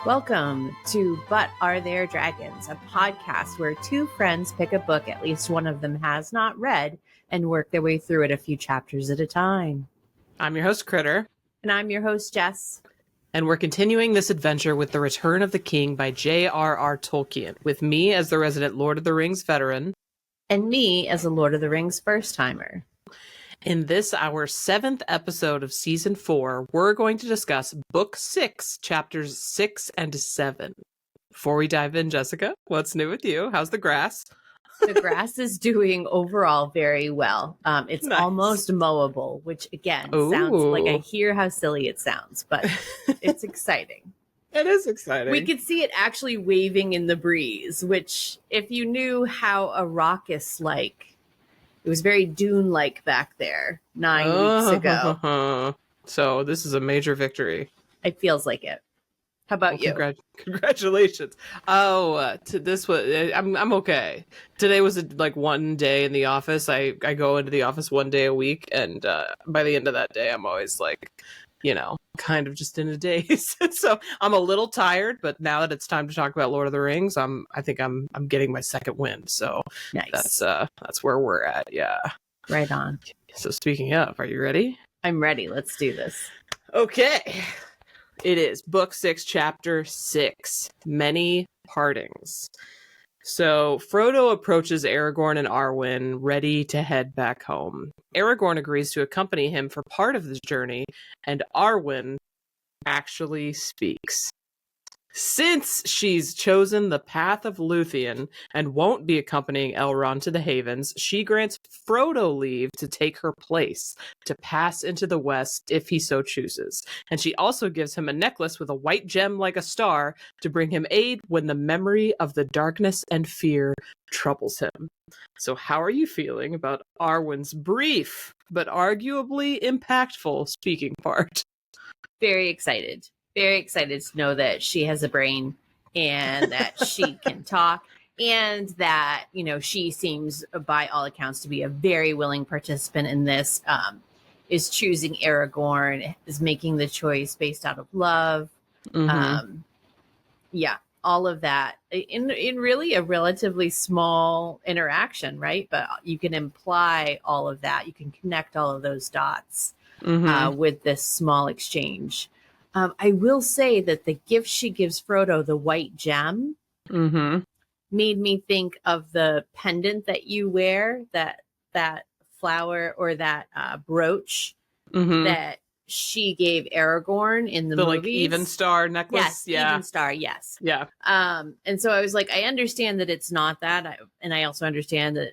Welcome to But Are There Dragons, a podcast where two friends pick a book at least one of them has not read and work their way through it a few chapters at a time. I'm your host, Kritter. And I'm your host, Jess. And we're continuing this adventure with The Return of the King by J.R.R. Tolkien, with me as the resident Lord of the Rings veteran. And me as a Lord of the Rings first-timer. In this, our 7th episode of Season 4, we're going to discuss Book 6, Chapters 6 and 7. Before we dive in, Jessica, what's new with you? How's the grass? The grass is doing overall very well. It's Nice. Almost mowable, which again sounds like I hear how silly it sounds, but it's exciting. It is exciting. We could see it actually waving in the breeze, which if you knew how Arrakis-like, it was very Dune-like back there 9 weeks ago. So this is a major victory. It feels like it. How about you? Congratulations. I'm okay. Today was like one day in the office. I go into the office one day a week, and by the end of that day, I'm always like, kind of just in a daze. So I'm a little tired, but now that it's time to talk about Lord of the Rings, I think I'm getting my second win. So nice. That's where we're at. Yeah. Right on. So speaking of, are you ready? I'm ready. Let's do this. Okay. It is Book 6, Chapter 6, Many Partings. So Frodo approaches Aragorn and Arwen, ready to head back home. Aragorn agrees to accompany him for part of the journey, and Arwen actually speaks. Since she's chosen the path of Luthien and won't be accompanying Elrond to the Havens, she grants Frodo leave to take her place, to pass into the West if he so chooses. And she also gives him a necklace with a white gem like a star to bring him aid when the memory of the darkness and fear troubles him. So how are you feeling about Arwen's brief but arguably impactful speaking part? Very excited. Very excited to know that she has a brain and that she can talk, and that, she seems, by all accounts, to be a very willing participant in this, is choosing Aragorn, is making the choice based out of love. Mm-hmm. All of that in really a relatively small interaction, right? But you can imply all of that. You can connect all of those dots with this small exchange. I will say that the gift she gives Frodo, the white gem, made me think of the pendant that you wear, that flower or that brooch that she gave Aragorn in the movies. Like even star necklace? Yes, yeah. Even star, yes. Yeah. And so I was like, I understand that it's not that. And I also understand that,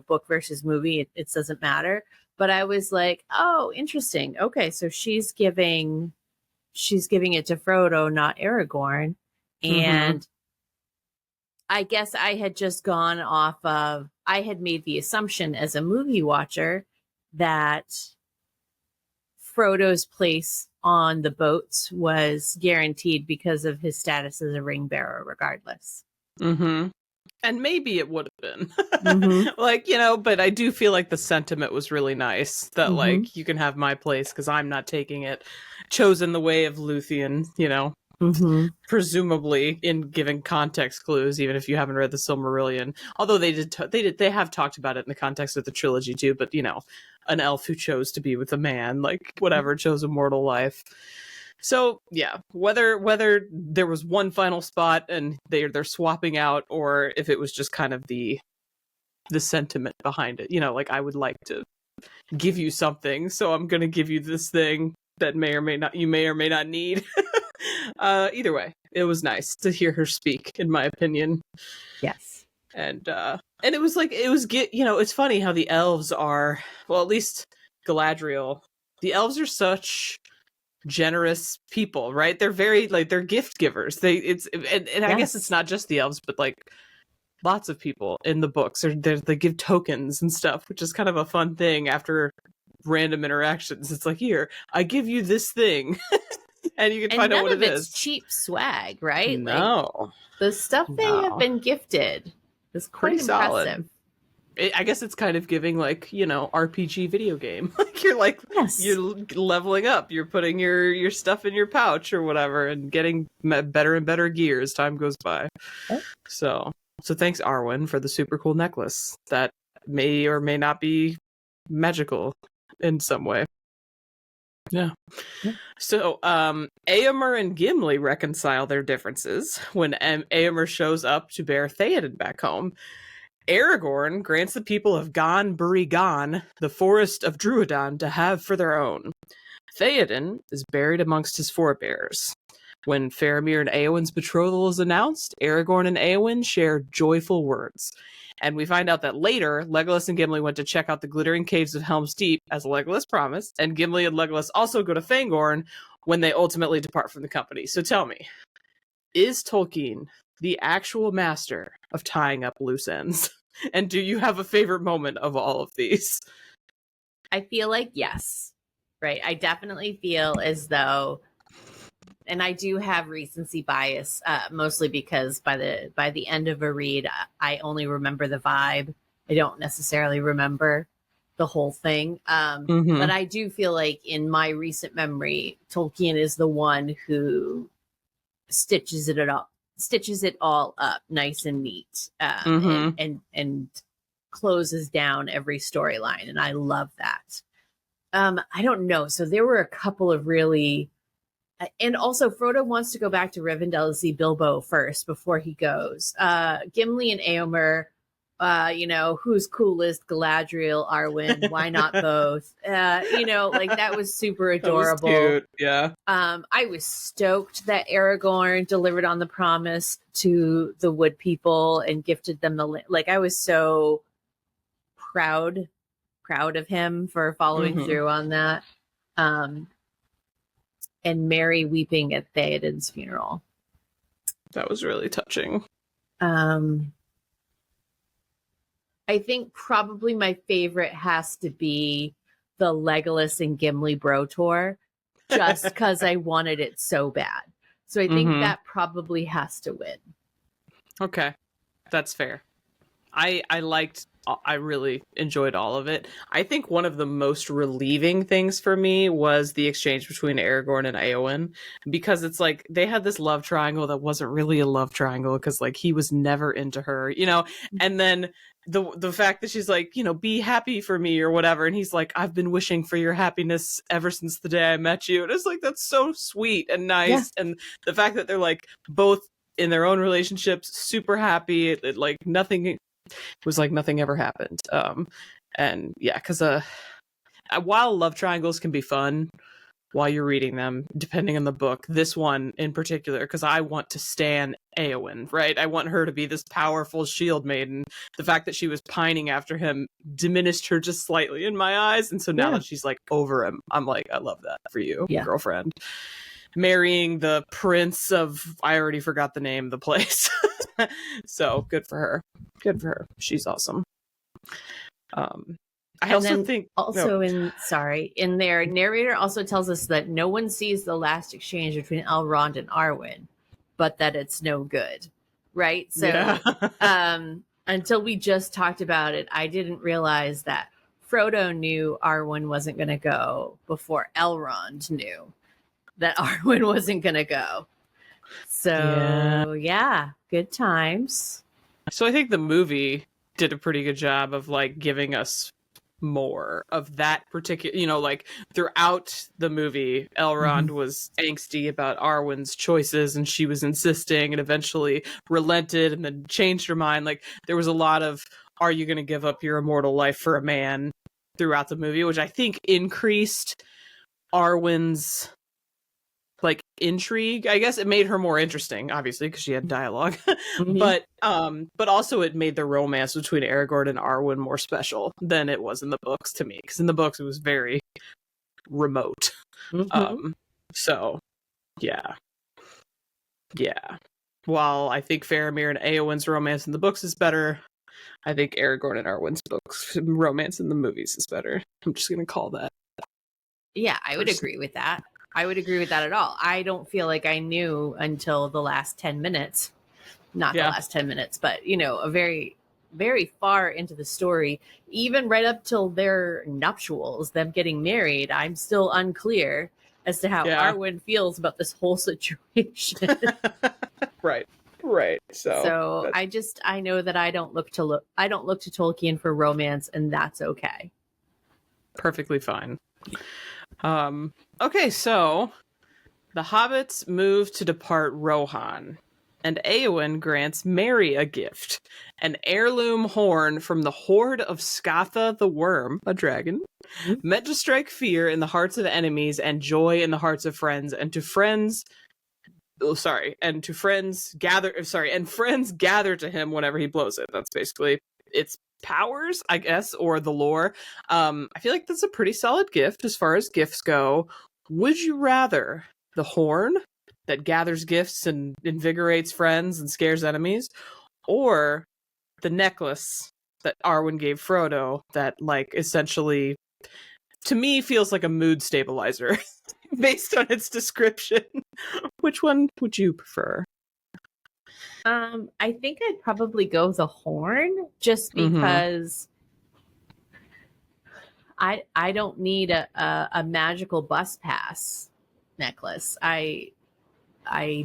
book versus movie, it doesn't matter. But I was like, oh, interesting. Okay, so she's giving it to Frodo, not Aragorn. And I guess I had just gone off of, I had made the assumption as a movie watcher that Frodo's place on the boats was guaranteed because of his status as a ring bearer, regardless. And maybe it would have been but I do feel like the sentiment was really nice that like, you can have my place because I'm not taking it. Chosen the way of Luthien, presumably in giving context clues, even if you haven't read the Silmarillion. Although they have talked about it in the context of the trilogy too. But an elf who chose to be with a man, like whatever, chose a mortal life. So yeah, whether there was one final spot and they're swapping out, or if it was just kind of the sentiment behind it, like I would like to give you something, so I'm gonna give you this thing that you may or may not need. Either way, it was nice to hear her speak, in my opinion. Yes. And it was it's funny how the elves are, well, at least Galadriel, the elves are such generous people, right? They're very they're gift givers. I guess it's not just the elves, but like lots of people in the books they give tokens and stuff, which is kind of a fun thing after random interactions. It's like, here, I give you this thing. And you can find out what it is. None of it's cheap swag, right? No. The stuff they have been gifted is quite impressive. Solid. I guess it's kind of giving like, you know, RPG video game. Like you're like, Yes. you're leveling up. You're putting your stuff in your pouch or whatever and getting better and better gear as time goes by. Yep. So thanks Arwen for the super cool necklace that may or may not be magical in some way. Yeah. So, Éomer and Gimli reconcile their differences when Éomer shows up to bear Theoden back home. Aragorn grants the people of Gan Buri Gan the forest of Druadan to have for their own. Theoden is buried amongst his forebears. When Faramir and Éowyn's betrothal is announced, Aragorn and Éowyn share joyful words. And we find out that later, Legolas and Gimli went to check out the glittering caves of Helm's Deep, as Legolas promised, and Gimli and Legolas also go to Fangorn when they ultimately depart from the company. So tell me, is Tolkien the actual master of tying up loose ends? And do you have a favorite moment of all of these? I feel like yes, right? I definitely feel as though, and I do have recency bias, mostly because by the end of a read, I only remember the vibe. I don't necessarily remember the whole thing. But I do feel like in my recent memory, Tolkien is the one who stitches it all up nice and neat, and closes down every storyline, and I love that. I don't know. So there were a couple of really, and also Frodo wants to go back to Rivendell to see Bilbo first before he goes. Gimli and Éomer, you know, who's coolest, Galadriel, Arwen, why not both? You know, like that was super adorable. That was cute. Yeah. I was stoked that Aragorn delivered on the promise to the wood people and gifted them the like. I was so proud of him for following through on that. And Mary weeping at Theoden's funeral. That was really touching. I think probably my favorite has to be the Legolas and Gimli bro tour, just because I wanted it so bad. So I think that probably has to win. Okay, that's fair. I really enjoyed all of it. I think one of the most relieving things for me was the exchange between Aragorn and Éowyn, because it's like they had this love triangle that wasn't really a love triangle because like he was never into her, you know, and then the fact that she's like, you know, be happy for me or whatever, and he's like, I've been wishing for your happiness ever since the day I met you, and it's like that's so sweet and nice, and the fact that they're like both in their own relationships super happy, it like nothing was like nothing ever happened. And yeah, because while love triangles can be fun while you're reading them, depending on the book, this one in particular, because I want to stan Éowyn, right? I want her to be this powerful shield maiden. The fact that she was pining after him diminished her just slightly in my eyes, and so now that she's like over him, I'm like, I love that for you, girlfriend. Marrying the prince of, I already forgot the name of the place. So good for her. Good for her. She's awesome. I also think in their narrator also tells us that no one sees the last exchange between Elrond and Arwen, but that it's no good. Right? So until we just talked about it, I didn't realize that Frodo knew Arwen wasn't going to go before Elrond knew that Arwen wasn't going to go. So yeah, good times. So I think the movie did a pretty good job of like giving us more of that particular, you know, like throughout the movie, Elrond was angsty about Arwen's choices and she was insisting and eventually relented and then changed her mind. Like there was a lot of, are you going to give up your immortal life for a man throughout the movie, which I think increased Arwen's like intrigue. I guess it made her more interesting, obviously, because she had dialogue. But also it made the romance between Aragorn and Arwen more special than it was in the books to me. Because in the books it was very remote. So yeah. While I think Faramir and Éowyn's romance in the books is better, I think Aragorn and Arwen's books romance in the movies is better. I'm just gonna call that. Yeah, I would agree with that. I would agree with that at all. I don't feel like I knew until the last 10 minutes, not the last 10 minutes, but, you know, a very very far into the story, even right up till their nuptials, them getting married. I'm still unclear as to how Arwen feels about this whole situation. Right. So I know that I don't look to Tolkien for romance, and that's okay. Perfectly fine. Okay, so the hobbits move to depart Rohan, and Eowyn grants Merry a gift, an heirloom horn from the horde of Skatha the Worm, a dragon, meant to strike fear in the hearts of enemies and joy in the hearts of friends, and friends gather to him whenever he blows it. That's basically its powers, I guess, or the lore. I feel like that's a pretty solid gift as far as gifts go. Would you rather the horn that gathers gifts and invigorates friends and scares enemies, or the necklace that Arwen gave Frodo that, like, essentially, to me, feels like a mood stabilizer based on its description? Which one would you prefer? I think I'd probably go the horn, just because I don't need a magical bus pass necklace. I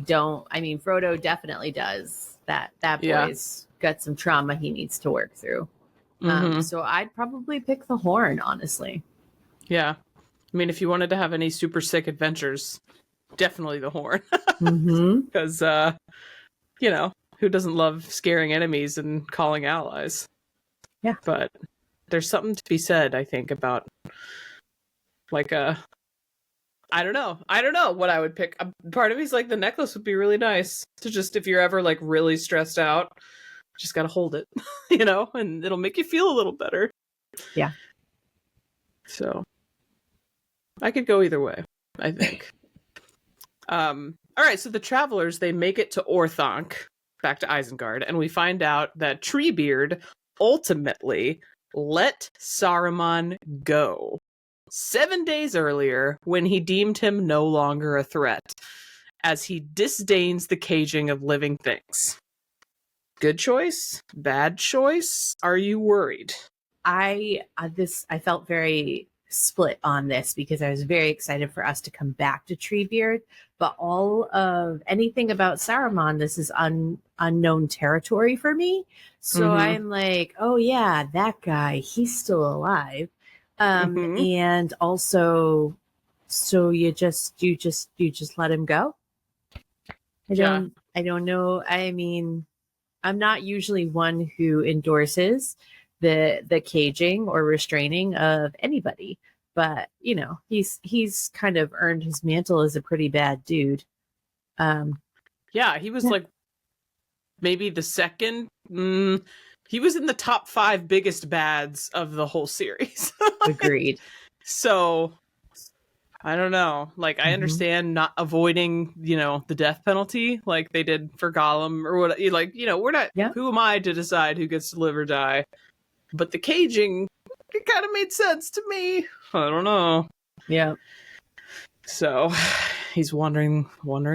don't. I mean, Frodo definitely does. That boy's got some trauma he needs to work through. So I'd probably pick the horn, honestly. Yeah. I mean, if you wanted to have any super sick adventures, definitely the horn. Because, you know, who doesn't love scaring enemies and calling allies? Yeah. But there's something to be said, I think, about, like, I don't know what I would pick. Part of me's like, the necklace would be really nice to just, if you're ever, like, really stressed out, just gotta hold it, you know, and it'll make you feel a little better. Yeah. So I could go either way, I think. All right, so the travelers, they make it to Orthanc, back to Isengard, and we find out that Treebeard ultimately let Saruman go 7 days earlier when he deemed him no longer a threat, as he disdains the caging of living things. Good choice? Bad choice? Are you worried? I felt very split on this because I was very excited for us to come back to Treebeard, but all of anything about Saruman, this is unknown territory for me. So I'm like, oh yeah, that guy, he's still alive. And also, so you just let him go? I don't know. I mean, I'm not usually one who endorses the caging or restraining of anybody, but you know, he's kind of earned his mantle as a pretty bad dude. He was like maybe the second. He was in the top 5 biggest bads of the whole series. Agreed. So I don't know. Like, I understand not avoiding, you know, the death penalty like they did for Gollum or what. Like, you know, we're not. Yeah. Who am I to decide who gets to live or die? But the caging, it kind of made sense to me. I don't know. Yeah. So he's wandering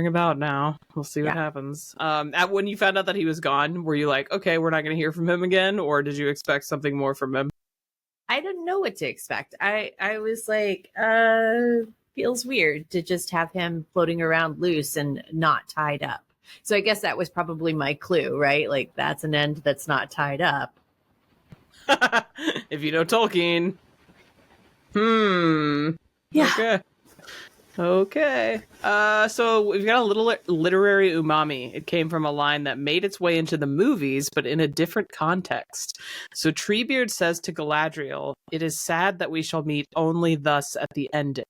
about now. We'll see what happens. When you found out that he was gone, were you like, okay, we're not going to hear from him again? Or did you expect something more from him? I didn't know what to expect. I was like, feels weird to just have him floating around loose and not tied up. So I guess that was probably my clue, right? Like, that's an end that's not tied up. If you know Tolkien. Yeah. Okay. So we've got a little literary umami. It came from a line that made its way into the movies, but in a different context. So Treebeard says to Galadriel, "It is sad that we shall meet only thus at the ending,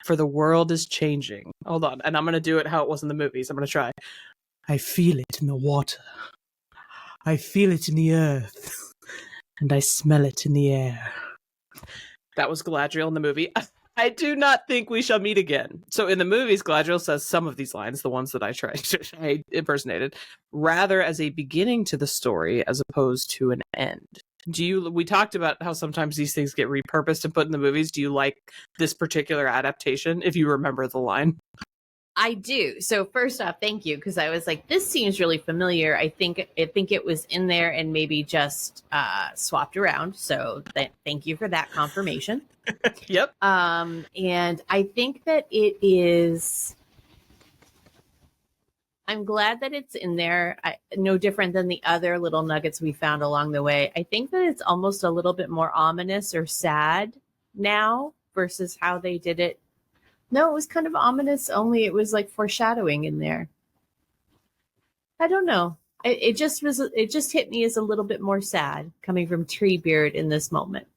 for the world is changing." Hold on, and I'm going to do it how it was in the movies. I'm going to try. "I feel it in the water. I feel it in the earth. And I smell it in the air." That was Galadriel in the movie. I do not think we shall meet again. So in the movies, Galadriel says some of these lines, the ones that I impersonated, rather as a beginning to the story as opposed to an end. We talked about how sometimes these things get repurposed and put in the movies. Do you like this particular adaptation, if you remember the line? I do. So first off, thank you, because I was like, this seems really familiar. I think it was in there and maybe just swapped around. So thank you for that confirmation. Yep. And I think that it is. I'm glad that it's in there. No different than the other little nuggets we found along the way. I think that it's almost a little bit more ominous or sad now versus how they did it. No, it was kind of ominous, only it was like foreshadowing in there. I don't know. It just hit me as a little bit more sad coming from Treebeard in this moment.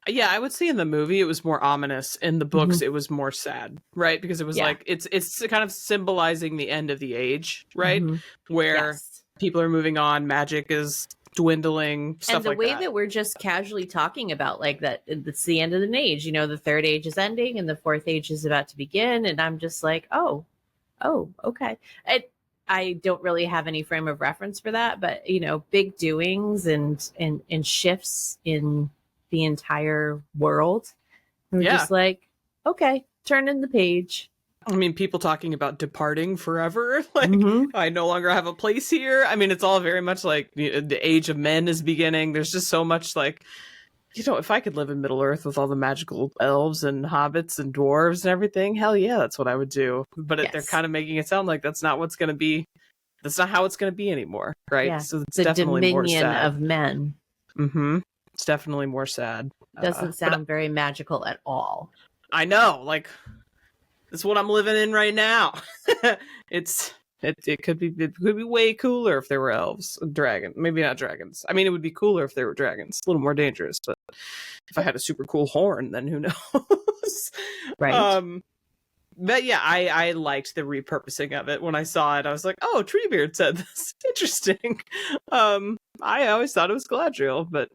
Yeah, I would say in the movie it was more ominous. In the books, it was more sad, right? Because it was like it's kind of symbolizing the end of the age, right? Where people are moving on, magic is dwindling, stuff like that. And the way that we're just casually talking about like that, it's the end of an age. You know, the third age is ending and the fourth age is about to begin, and I'm just like, oh, okay. I don't really have any frame of reference for that, but you know, big doings and shifts in the entire world. We're just like, okay, turn in the page. I mean, people talking about departing forever, like I no longer have a place here. I mean, it's all very much like the age of men is beginning. There's just so much like, you know, if I could live in Middle Earth with all the magical elves and hobbits and dwarves and everything, hell yeah, that's what I would do. But they're kind of making it sound like that's not what's going to be. That's not how it's going to be anymore, right? Yeah. So it's the definitely dominion more sad. of men. It's definitely more sad. Doesn't sound very magical at all. I know, like that's what I'm living in right now. It could be way cooler if there were elves, dragon, maybe not dragons. I mean, it would be cooler if there were dragons. A little more dangerous, but if I had a super cool horn, then who knows? Right. But yeah, I liked the repurposing of it. When I saw it, I was like, oh, Treebeard said this. Interesting. I always thought it was Galadriel, but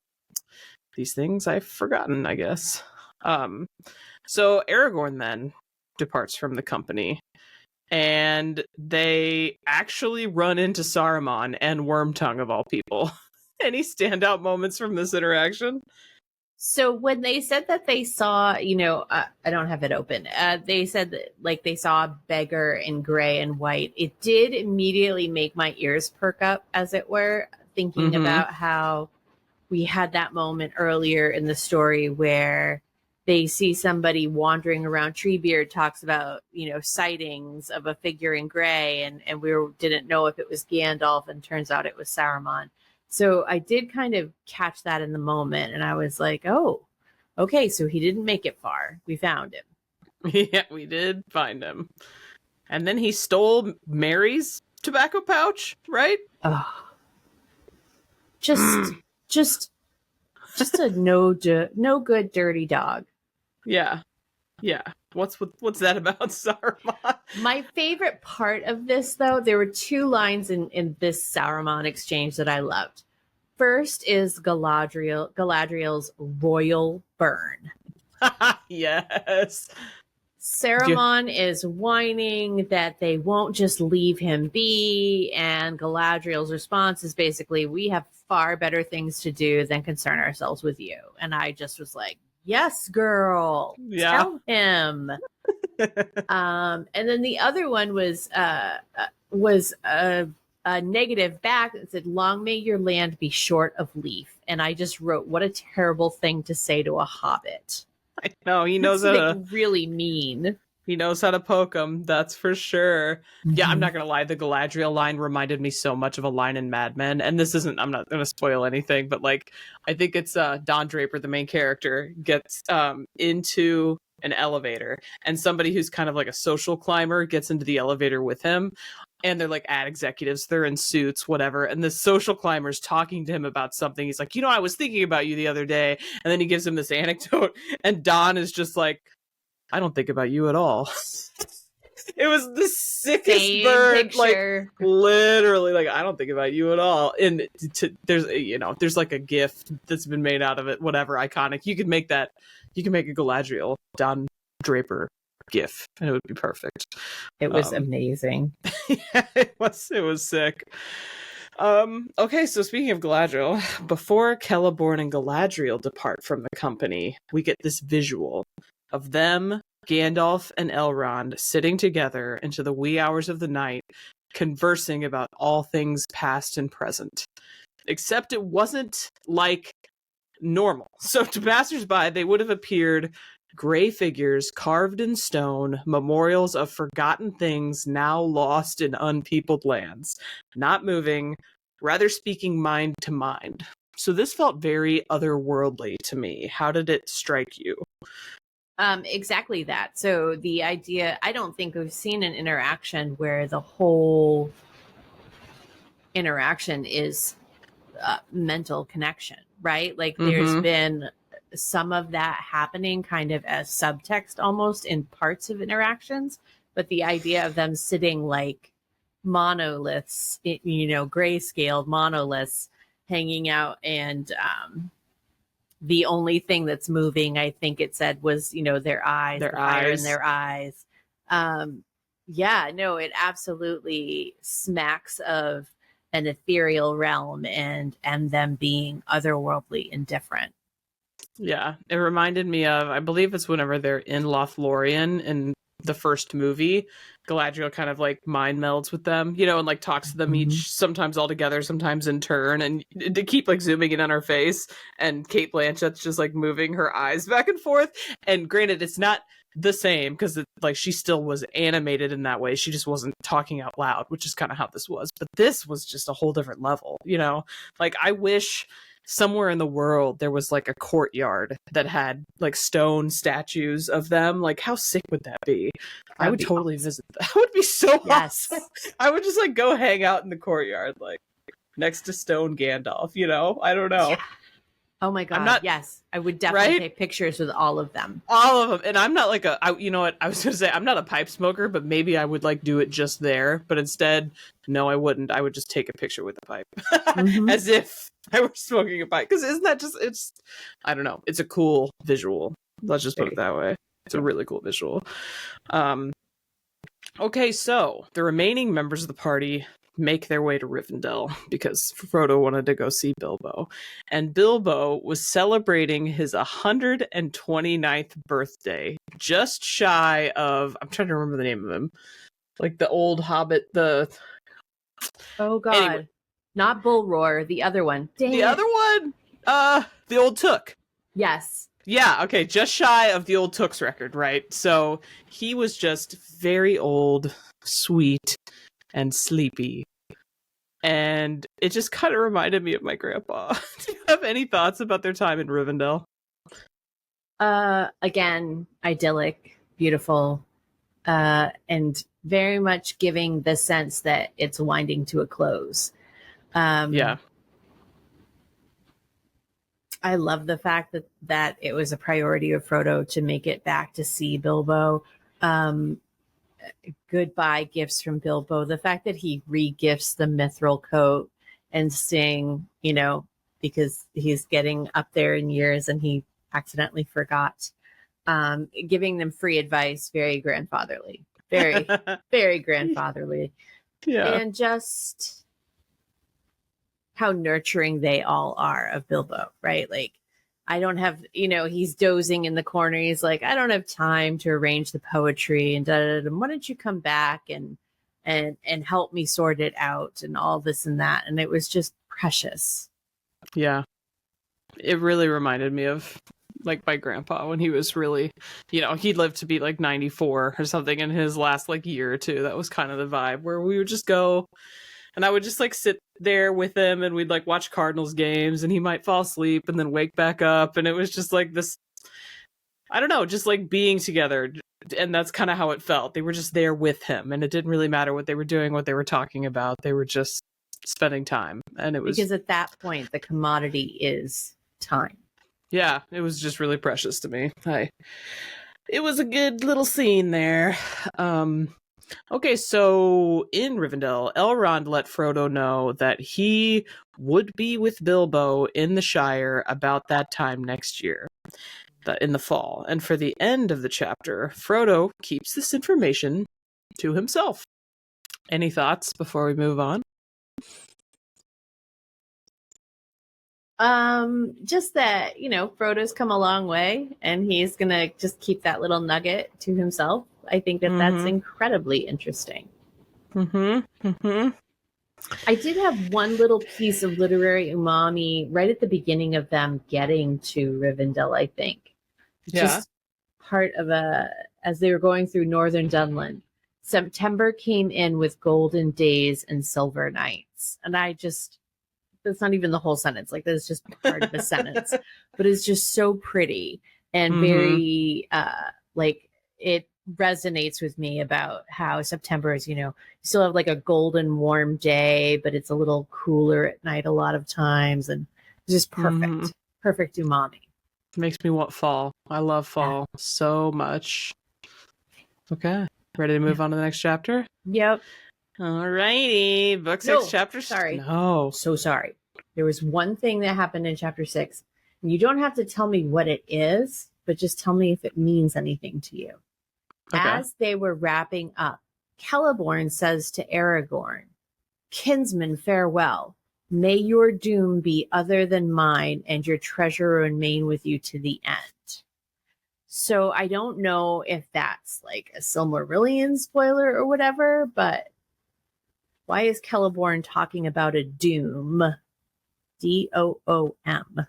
these things I've forgotten, I guess. So Aragorn then departs from the company, and they actually run into Saruman and Wormtongue of all people. Any standout moments from this interaction? So when they said that they saw, you know, I don't have it open. They said that like they saw a beggar in gray and white. It did immediately make my ears perk up, as it were, thinking about how we had that moment earlier in the story where they see somebody wandering around. Treebeard talks about, you know, sightings of a figure in gray, and didn't know if it was Gandalf, and turns out it was Saruman. So I did kind of catch that in the moment, and I was like, oh, okay, so he didn't make it far. We found him. Yeah, we did find him. And then he stole Mary's tobacco pouch, right? Oh. Just a no good dirty dog. Yeah. What's that about Saruman? My favorite part of this, though, there were two lines in this Saruman exchange that I loved. First is Galadriel's royal burn. Yes. Saruman is whining that they won't just leave him be, and Galadriel's response is basically, we have far better things to do than concern ourselves with you. And I just was like, yes, girl. Yeah. Tell him. And then the other one was a negative back that said, long may your land be short of leaf. And I just wrote, what a terrible thing to say to a hobbit. I know, he knows how to really mean. He knows how to poke him, that's for sure. Yeah, I'm not gonna lie, the Galadriel line reminded me so much of a line in Mad Men, and this isn't, I'm not gonna spoil anything, but like, I think it's Don Draper, the main character, gets into an elevator, and somebody who's kind of like a social climber gets into the elevator with him, and they're like ad executives, they're in suits, whatever, and the social climber's talking to him about something. He's like, you know, I was thinking about you the other day, and then he gives him this anecdote, and Don is just like, I don't think about you at all. It was the sickest burn, like literally, like I don't think about you at all. And there's like a GIF that's been made out of it, whatever, iconic. You could make a Galadriel Don Draper GIF, and it would be perfect. It was amazing. Yeah, it was sick. Okay, so speaking of Galadriel, before Celeborn and Galadriel depart from the company, we get this visual of them Gandalf and Elrond sitting together into the wee hours of the night, conversing about all things past and present. Except it wasn't like normal. So to passersby, they would have appeared gray figures carved in stone, memorials of forgotten things now lost in unpeopled lands, not moving, rather speaking mind to mind. So this felt very otherworldly to me. How did it strike you? Exactly that. So the idea, I don't think we've seen an interaction where the whole interaction is mental connection, right? Like there's been some of that happening kind of as subtext almost in parts of interactions, but the idea of them sitting like monoliths, grayscale monoliths hanging out, and the only thing that's moving, I think it said, was their eyes, the fire in their eyes. It absolutely smacks of an ethereal realm and them being otherworldly and different. Yeah, it reminded me of, I believe it's whenever they're in Lothlorien in the first movie, Galadriel kind of like mind melds with them, and like talks to them each, sometimes all together, sometimes in turn, and to keep like zooming in on her face, and Cate Blanchett's just like moving her eyes back and forth. And granted, it's not the same because like she still was animated in that way, she just wasn't talking out loud, which is kind of how this was. But this was just a whole different level, like I wish somewhere in the world there was like a courtyard that had like stone statues of them. Like how sick would that be? I would totally visit that. That would be so awesome. I would just like go hang out in the courtyard like next to stone Gandalf, I don't know. Yeah. Oh my god, yes. I would definitely take pictures with all of them. All of them. And I'm not like you know what? I was going to say, I'm not a pipe smoker, but maybe I would like do it just there. But instead, no, I wouldn't. I would just take a picture with the pipe. As if I were smoking a pipe. Because isn't that just, I don't know. It's a cool visual. Let's just put it that way. It's a really cool visual. Okay, so the remaining members of the party make their way to Rivendell because Frodo wanted to go see Bilbo. And Bilbo was celebrating his 129th birthday, just shy of, I'm trying to remember the name of him, like the old hobbit, oh god. Anyway. Not Bullroar, the other one. Other one? The old Took. Yes. Yeah, okay, just shy of the old Took's record, right? So he was just very old, sweet, and sleepy. And it just kind of reminded me of my grandpa. Do you have any thoughts about their time in Rivendell? Again, idyllic, beautiful, and very much giving the sense that it's winding to a close. Yeah. I love the fact that it was a priority of Frodo to make it back to see Bilbo. Goodbye gifts from Bilbo. The fact that he re-gifts the mithril coat and Sting, because he's getting up there in years and he accidentally forgot. Giving them free advice, very grandfatherly. Very, very grandfatherly. Yeah. And just how nurturing they all are of Bilbo, right? Like, I don't have, he's dozing in the corner. He's like, I don't have time to arrange the poetry and why don't you come back and help me sort it out and all this and that. And it was just precious. Yeah. It really reminded me of like my grandpa when he was really, he lived to be like 94 or something in his last like year or two. That was kind of the vibe where we would just go and I would just like sit there with him and we'd like watch Cardinals games and he might fall asleep and then wake back up. And it was just like this, I don't know, just like being together. And that's kind of how it felt. They were just there with him and it didn't really matter what they were doing, what they were talking about. They were just spending time. And it was because at that point, the commodity is time. Yeah, it was just really precious to me. It was a good little scene there. Okay, so in Rivendell, Elrond let Frodo know that he would be with Bilbo in the Shire about that time next year, in the fall. And for the end of the chapter, Frodo keeps this information to himself. Any thoughts before we move on? Just that, Frodo's come a long way and he's gonna just keep that little nugget to himself. I think that that's incredibly interesting. I did have one little piece of literary umami right at the beginning of them getting to Rivendell, I think. Just part of as they were going through Northern Dunland, September came in with golden days and silver nights. And that's not even the whole sentence. Like, that's just part of a sentence. But it's just so pretty and very, it resonates with me about how September is, you still have like a golden warm day, but it's a little cooler at night a lot of times. And it's just perfect. Perfect umami. Makes me want fall. I love fall so much. Okay. Ready to move on to the next chapter? Yep. All righty. Book 6, chapter... Sorry. No. So sorry. There was one thing that happened in chapter 6. And you don't have to tell me what it is, but just tell me if it means anything to you. Okay. As they were wrapping up, Celeborn says to Aragorn, "Kinsman, farewell. May your doom be other than mine, and your treasure remain with you to the end." So I don't know if that's like a Silmarillion spoiler or whatever, but why is Celeborn talking about a doom? DOOM.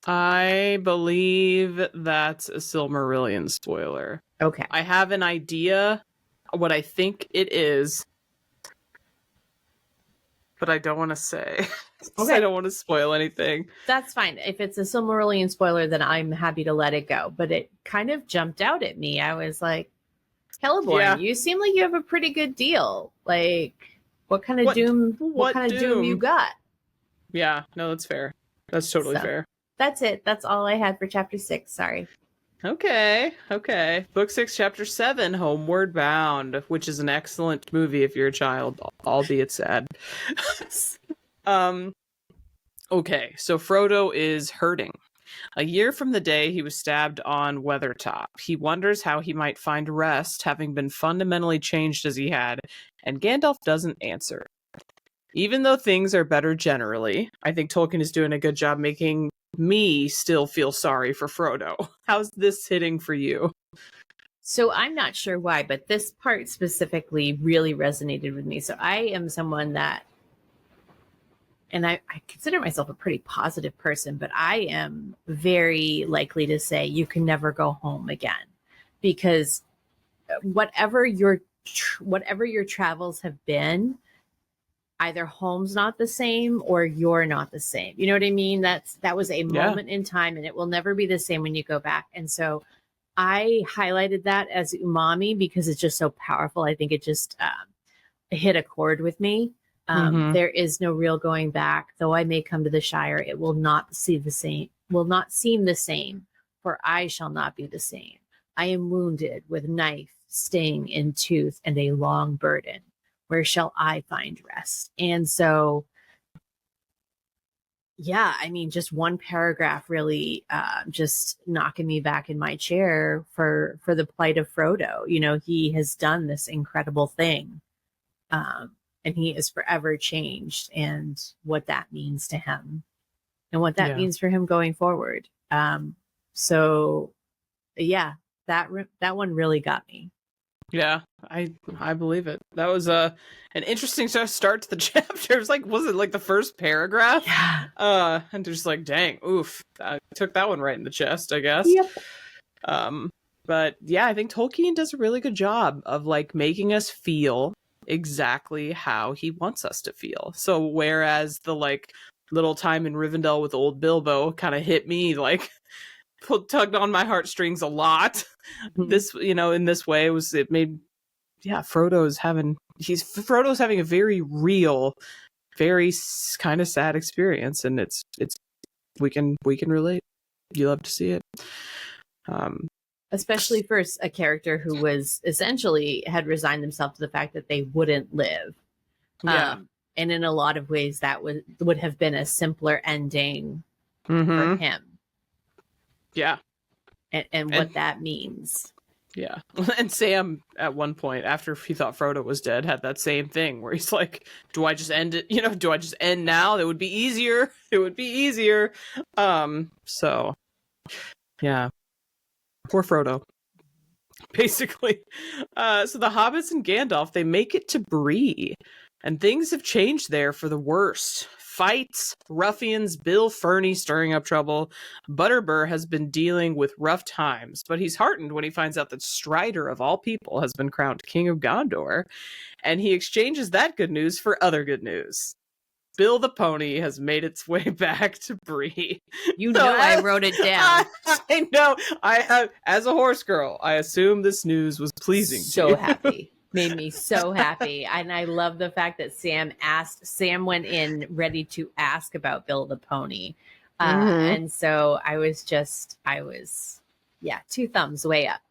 I believe that's a Silmarillion spoiler. Okay. I have an idea what I think it is, but I don't want to say. Okay. I don't want to spoil anything. That's fine. If it's a Silmarillion spoiler, then I'm happy to let it go. But it kind of jumped out at me. I was like, Celeborn, you seem like you have a pretty good deal. Like, what kind of doom? What kind of doom you got? Yeah, no, that's fair. That's totally fair. That's it. That's all I had for chapter 6. Sorry. Okay. Book 6, chapter 7, Homeward Bound, which is an excellent movie if you're a child, albeit sad. Okay, so Frodo is hurting. A year from the day he was stabbed on Weathertop, he wonders how he might find rest, having been fundamentally changed as he had, and Gandalf doesn't answer. Even though things are better generally, I think Tolkien is doing a good job making me still feel sorry for Frodo. How's this hitting for you? So I'm not sure why, but this part specifically really resonated with me. So I am someone that, and I consider myself a pretty positive person, but I am very likely to say you can never go home again, because whatever your travels have been, either home's not the same or you're not the same. You know what I mean? That was a moment in time, and it will never be the same when you go back. And so I highlighted that as umami because it's just so powerful. I think it just hit a chord with me. There is no real going back. Though I may come to the Shire, it will not seem the same, for I shall not be the same. I am wounded with knife, sting, and tooth, and a long burden. Where shall I find rest? And so, yeah, I mean, just one paragraph really just knocking me back in my chair for the plight of Frodo. You know, he has done this incredible thing, and he is forever changed, and what that means to him and what that means for him going forward. So, yeah, that one really got me. Yeah, I believe it. That was an interesting start to the chapter. Was it like the first paragraph? Yeah. And just like, dang, oof. I took that one right in the chest, I guess. Yep. But yeah, I think Tolkien does a really good job of like making us feel exactly how he wants us to feel. So whereas the like little time in Rivendell with old Bilbo kind of hit me like tugged on my heartstrings a lot. This, in this way Frodo's having a very real, very kind of sad experience, and it's we can relate. You love to see it. Especially for a character who was essentially had resigned themselves to the fact that they wouldn't live. And in a lot of ways that would have been a simpler ending for him. Yeah. And what that means. Yeah. And Sam, at one point, after he thought Frodo was dead, had that same thing where he's like, do I just end it? Do I just end now? It would be easier. It would be easier. So, yeah. Poor Frodo. Basically. So the hobbits and Gandalf, they make it to Bree. And things have changed there for the worst. Fights, ruffians, Bill Ferny stirring up trouble. Butterbur has been dealing with rough times, but he's heartened when he finds out that Strider, of all people, has been crowned King of Gondor, and he exchanges that good news for other good news. Bill the Pony has made its way back to Bree. I wrote it down. I know. I have, as a horse girl, I assume this news was pleasing to you. So happy. Made me so happy. And I love the fact that Sam went in ready to ask about Bill the Pony. And so I was, two thumbs way up.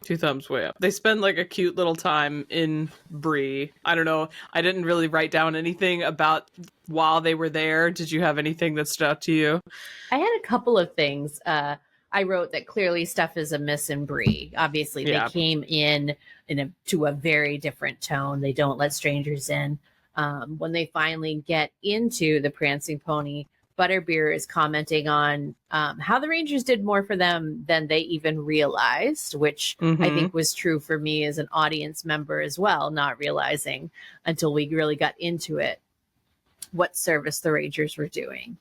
2 thumbs way up. They spend like a cute little time in Bree. I don't know. I didn't really write down anything about while they were there. Did you have anything that stood out to you? I had a couple of things. I wrote that clearly stuff is amiss in Bree. Obviously, they came to a very different tone. They don't let strangers in. When they finally get into the Prancing Pony, Butterbeer is commenting on how the Rangers did more for them than they even realized, which I think was true for me as an audience member as well, not realizing until we really got into it what service the Rangers were doing.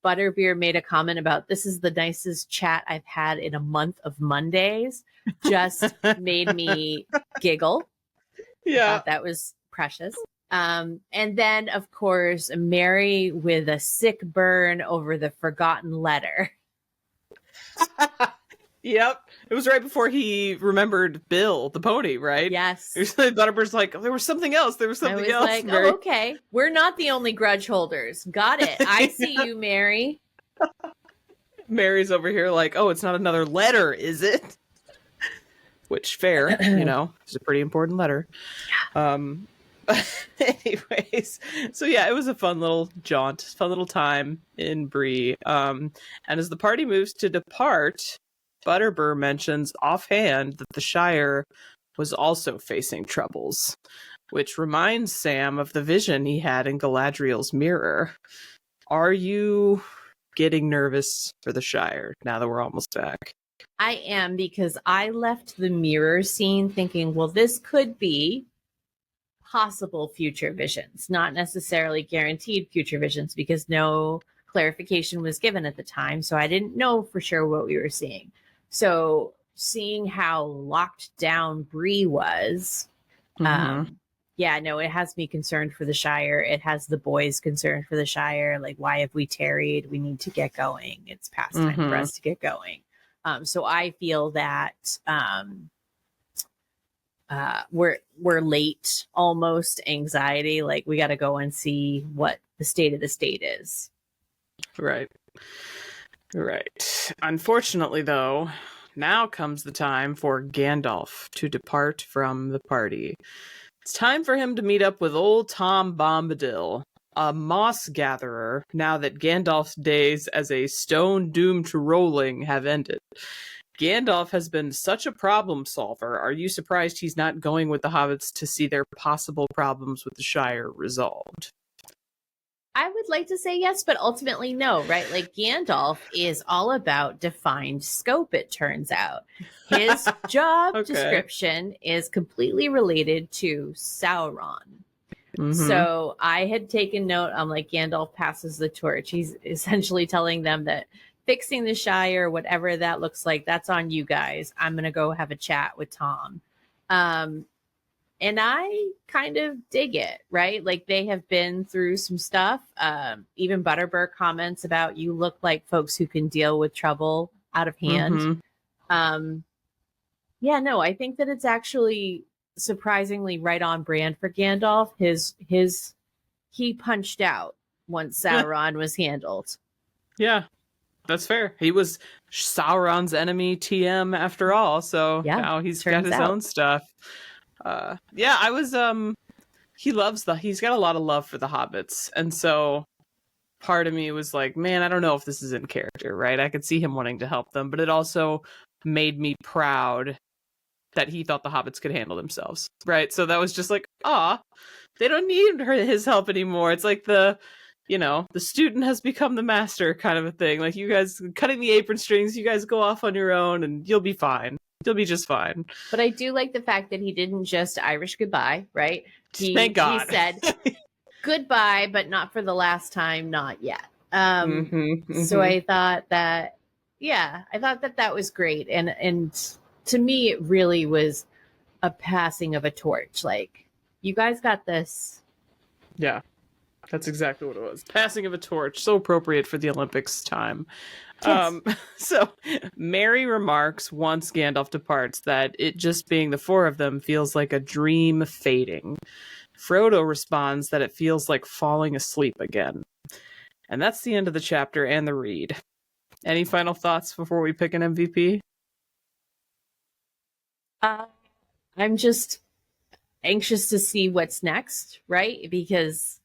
Butterbeer made a comment about, this is the nicest chat I've had in a month of Mondays. Just made me giggle. Yeah. I thought that was precious. And then, of course, Mary with a sick burn over the forgotten letter. Yep. It was right before he remembered Bill, the pony, right? Yes. Butterbird's like, there was something else. There was something else. Like, Mary. Oh, okay. We're not the only grudge holders. Got it. I see you, Mary. Mary's over here like, oh, it's not another letter, is it? Which, fair, it's a pretty important letter. Anyways, so yeah, it was a fun little jaunt, fun little time in Bree. And as the party moves to depart, Butterbur mentions offhand that the Shire was also facing troubles, which reminds Sam of the vision he had in Galadriel's mirror. Are you getting nervous for the Shire now that we're almost back? I am, because I left the mirror scene thinking, well, this could be possible future visions, not necessarily guaranteed future visions, because no clarification was given at the time. So I didn't know for sure what we were seeing. So seeing how locked down Bree was, it has me concerned for the Shire. It has the boys concerned for the Shire. Like, why have we tarried? We need to get going. It's past time for us to get going. So I feel that we're late, almost anxiety. Like, we got to go and see what the state of the state is. Right. Unfortunately, though, now comes the time for Gandalf to depart from the party. It's time for him to meet up with old Tom Bombadil, a moss gatherer, now that Gandalf's days as a stone doomed to rolling have ended. Gandalf has been such a problem solver. Are you surprised he's not going with the hobbits to see their possible problems with the Shire resolved? I would like to say yes, but ultimately no, right? Like, Gandalf is all about defined scope, it turns out. His job description is completely related to Sauron. So I had taken note. I'm like, Gandalf passes the torch. He's essentially telling them that fixing the Shire, whatever that looks like, that's on you guys. I'm going to go have a chat with Tom. And I kind of dig it, right? Like, they have been through some stuff. Even Butterbur comments about, you look like folks who can deal with trouble out of hand. I think that it's actually surprisingly right on brand for Gandalf. He punched out once Sauron was handled. Yeah, that's fair. He was Sauron's enemy TM after all, so now he's got his own stuff. I was he's got a lot of love for the hobbits, and so part of me was like, man, I don't know if this is in character, right? I could see him wanting to help them, but it also made me proud that he thought the hobbits could handle themselves, right? So that was just like, they don't need his help anymore. It's like the student has become the master kind of a thing. Like, you guys cutting the apron strings, you guys go off on your own and you'll be fine. You'll be just fine. But I do like the fact that he didn't just Irish goodbye, right? Thank God. He said goodbye, but not for the last time, not yet. So I thought that, that was great. And to me, it really was a passing of a torch. Like, you guys got this. Yeah, that's exactly what it was. Passing of a torch. So appropriate for the Olympics time. Yes. So Merry remarks once Gandalf departs that it just being the four of them feels like a dream fading. Frodo responds that it feels like falling asleep again. And that's the end of the chapter and the read. Any final thoughts before we pick an MVP? I'm just anxious to see what's next, right? Because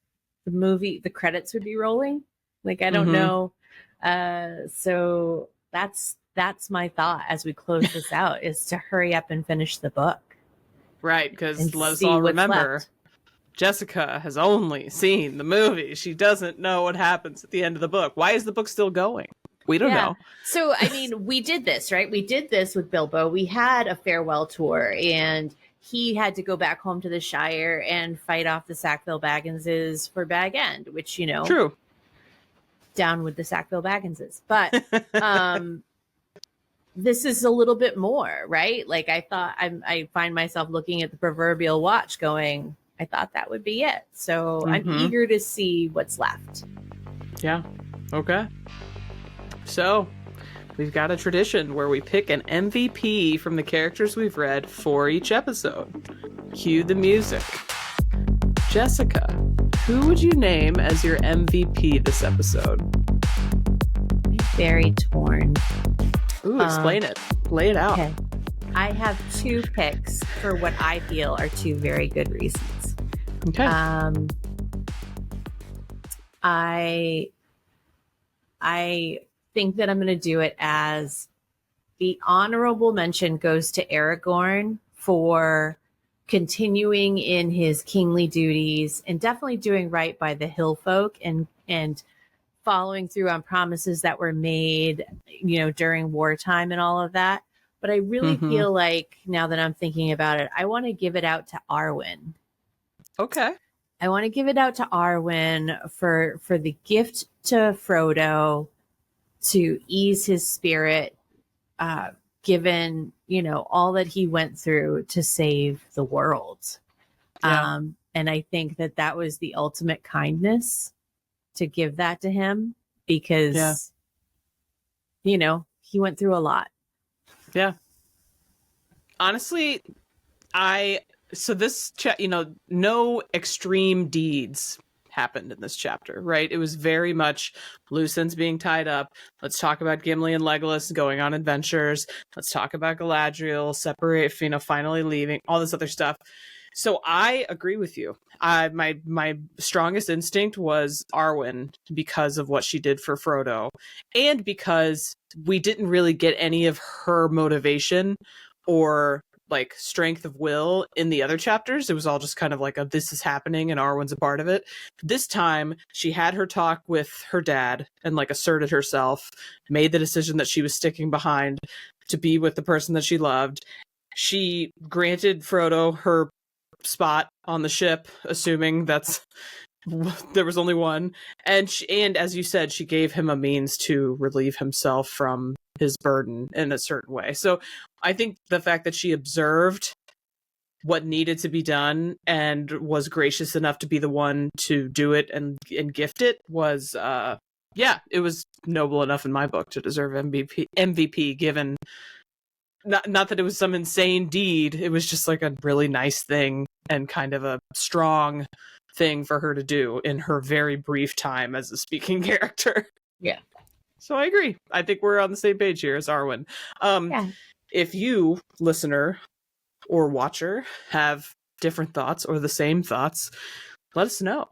the credits would be rolling. Like, I don't know. So that's my thought as we close this out, is to hurry up and finish the book. Right, because let us all remember, Jessica has only seen the movie. She doesn't know what happens at the end of the book. Why is the book still going? We don't know. So, I mean, we did this, right? We did this with Bilbo. We had a farewell tour, and he had to go back home to the Shire and fight off the Sackville Bagginses for Bag End, which, True. Down with the Sackville Bagginses. But this is a little bit more, right? Like, I find myself looking at the proverbial watch going, I thought that would be it. So I'm eager to see what's left. Yeah. Okay. So we've got a tradition where we pick an MVP from the characters we've read for each episode. Cue the music. Jessica, who would you name as your MVP this episode? Very torn. Ooh, explain it. Lay it out. Okay. I have two picks for what I feel are two very good reasons. Okay. I think that I'm going to do it as the honorable mention goes to Aragorn for continuing in his kingly duties and definitely doing right by the hill folk and following through on promises that were made, during wartime and all of that. But I really feel like, now that I'm thinking about it, I want to give it out to Arwen. Okay. I want to give it out to Arwen for the gift to Frodo to ease his spirit, given, all that he went through to save the world. Yeah. And I think that was the ultimate kindness to give that to him, because, he went through a lot. Yeah. Honestly, no extreme deeds happened in this chapter, right? It was very much loose ends being tied up. Let's talk about Gimli and Legolas going on adventures. Let's talk about Galadriel finally leaving, all this other stuff. So I agree with you. My strongest instinct was Arwen, because of what she did for Frodo, and because we didn't really get any of her motivation or like strength of will in the other chapters. It was all just kind of like this is happening and Arwen's a part of it. This time she had her talk with her dad and like asserted herself, made the decision that she was sticking behind to be with the person that she loved. She granted Frodo her spot on the ship, assuming there was only one, and as you said, she gave him a means to relieve himself from his burden in a certain way. So I think the fact that she observed what needed to be done and was gracious enough to be the one to do it and gift it was it was noble enough in my book to deserve MVP, given not that it was some insane deed. It was just like a really nice thing and kind of a strong thing for her to do in her very brief time as a speaking character. Yeah. So I agree. I think we're on the same page here as Arwen. If you, listener or watcher, have different thoughts or the same thoughts, let us know.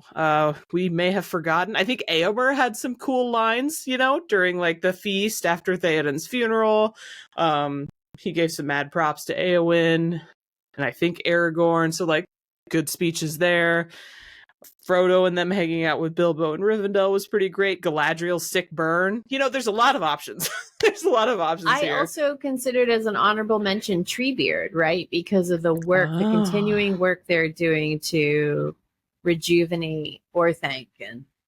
We may have forgotten. I think Eomer had some cool lines, during like the feast after Theoden's funeral. He gave some mad props to Eowyn and I think Aragorn. So like good speeches there. Frodo and them hanging out with Bilbo and Rivendell was pretty great. Galadriel's sick burn. There's a lot of options. There's a lot of options here. I also considered as an honorable mention Treebeard, right? Because of the work, the continuing work they're doing to rejuvenate Orthanc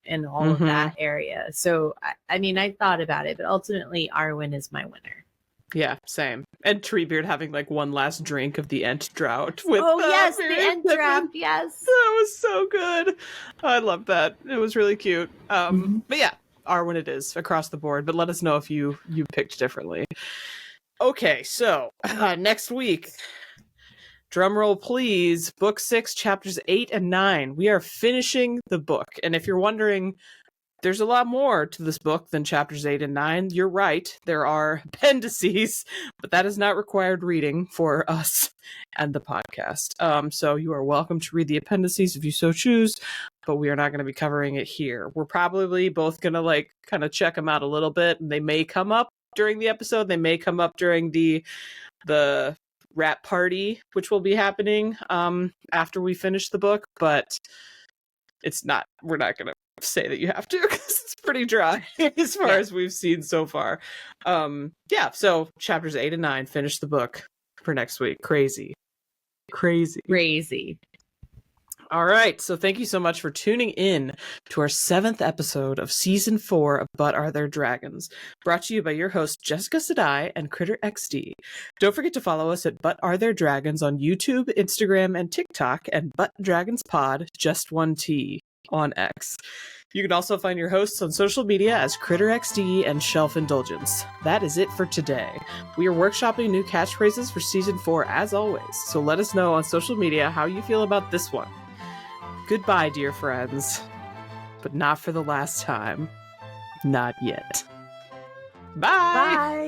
and all of that area. So, I mean, I thought about it, but ultimately Arwen is my winner. Yeah, same. And Treebeard having like one last drink of the Ent drought. With, yes, the Ent drought, yes. That was so good. I love that. It was really cute. But yeah, Arwen it is across the board. But let us know if you picked differently. Okay, so next week, drumroll please, book 6, chapters 8 and 9. We are finishing the book. And if you're wondering, there's a lot more to this book than chapters 8 and 9. You're right. There are appendices, but that is not required reading for us and the podcast. So you are welcome to read the appendices if you so choose, but we are not going to be covering it here. We're probably both going to like kind of check them out a little bit, and they may come up during the episode. They may come up during the rap party, which will be happening after we finish the book, but we're not going to say that you have to because it's pretty dry as far as we've seen so far. So chapters 8 and 9 finish the book for next week. Crazy. All right, so thank you so much for tuning in to our 7th episode of season 4 of But Are There Dragons, brought to you by your hosts Jessica Sadai and Kritter XD. Don't forget to follow us at But Are There Dragons on YouTube, Instagram, and TikTok, and But Dragons Pod, just one T, on X. You can also find your hosts on social media as Kritter XD and Shelf Indulgence. That is it for today. We are workshopping new catchphrases for season 4 as always, so let us know on social media how you feel about this one. Goodbye, dear friends, but not for the last time. Not yet. Bye! Bye!